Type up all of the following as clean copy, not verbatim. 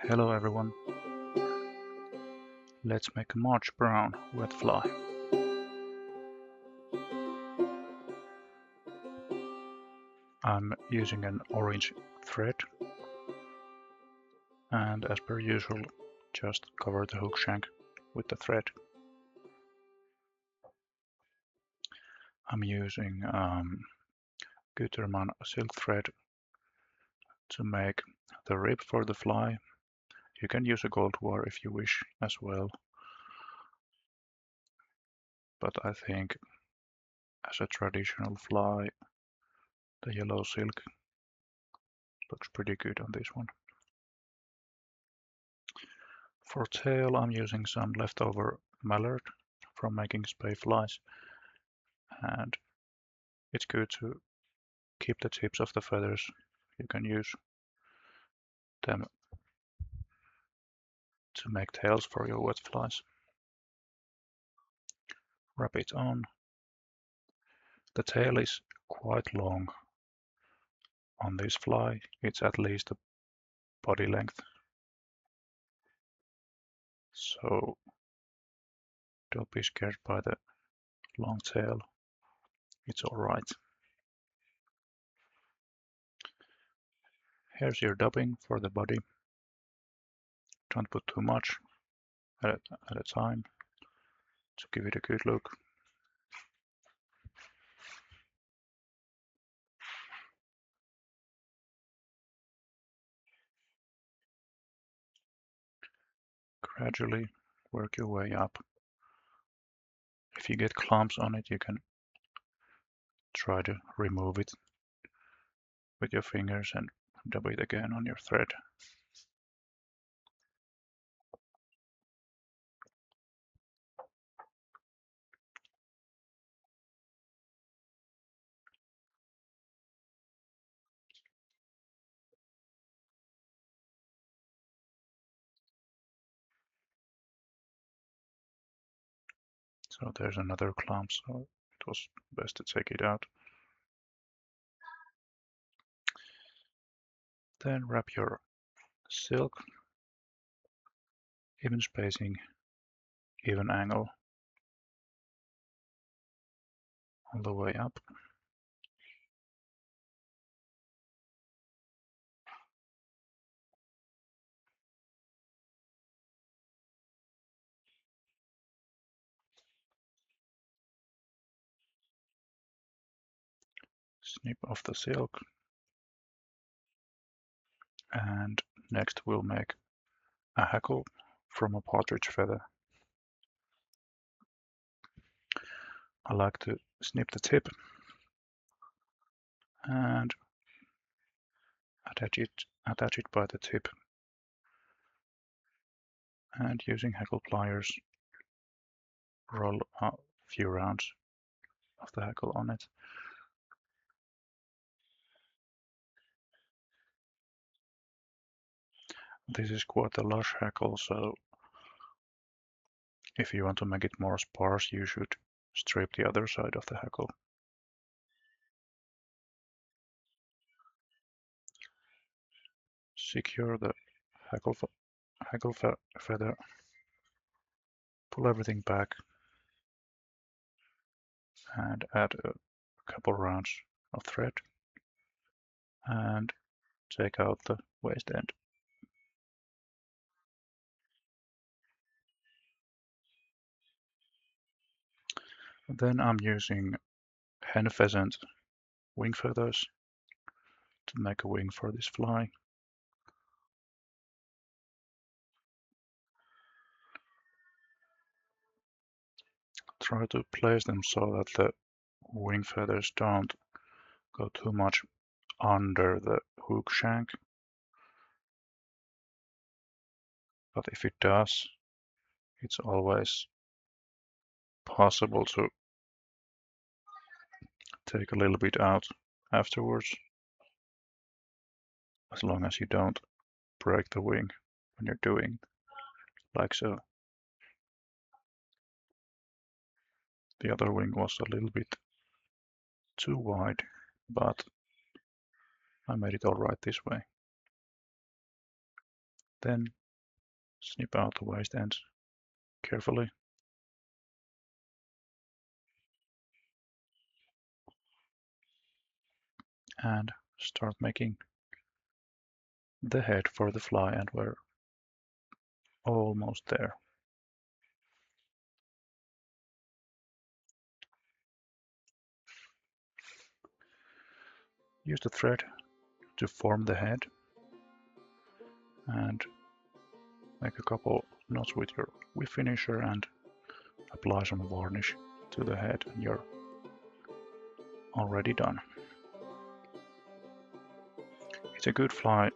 Hello everyone. Let's make a March brown wet fly. I'm using an orange thread and as per usual just cover the hook shank with the thread. I'm using Gutermann silk thread to make the rib for the fly. You can use a gold wire if you wish as well, but I think as a traditional fly the yellow silk looks pretty good on this one. For tail I'm using some leftover mallard from making spay flies, and it's good to keep the tips of the feathers. You can use them to make tails for your wet flies. Wrap it on. The tail is quite long on this fly. It's at least a body length. So don't be scared by the long tail. It's alright. Here's your dubbing for the body. Don't put too much at a time to give it a good look. Gradually work your way up. If you get clumps on it, you can try to remove it with your fingers and dub it again on your thread. So there's another clump, so it was best to take it out. Then wrap your silk, even spacing, even angle, all the way up. Snip off the silk. And next we'll make a hackle from a partridge feather. I like to snip the tip and attach it by the tip, and using hackle pliers roll a few rounds of the hackle on it. This is quite a lush hackle, so if you want to make it more sparse, you should strip the other side of the hackle. Secure the hackle feather, pull everything back, and add a couple rounds of thread, and take out the waist end. Then I'm using hen pheasant wing feathers to make a wing for this fly. Try to place them so that the wing feathers don't go too much under the hook shank. But if it does, it's always possible to take a little bit out afterwards, as long as you don't break the wing when you're doing like so. The other wing was a little bit too wide, but I made it all right this way. Then snip out the waste ends carefully. And start making the head for the fly, and we're almost there. Use the thread to form the head and make a couple knots with your whip finisher and apply some varnish to the head, and you're already done. It's a good fly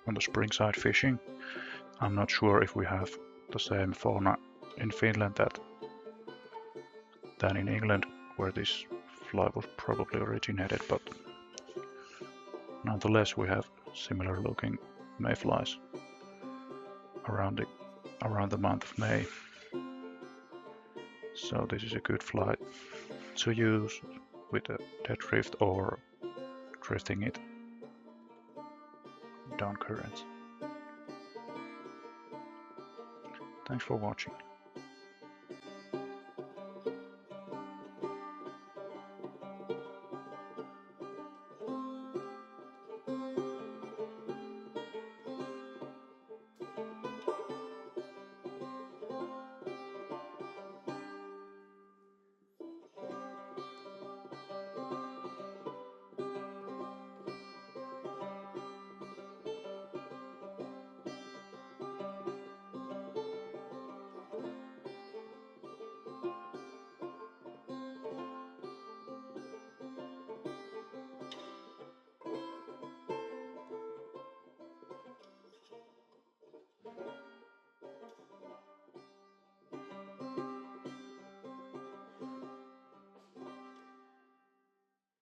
on the springside fishing. I'm not sure if we have the same fauna in Finland than in England, where this fly was probably originated, but nonetheless we have similar looking mayflies around the month of May. So this is a good fly to use with a dead drift or drifting it down currents. Thanks for watching.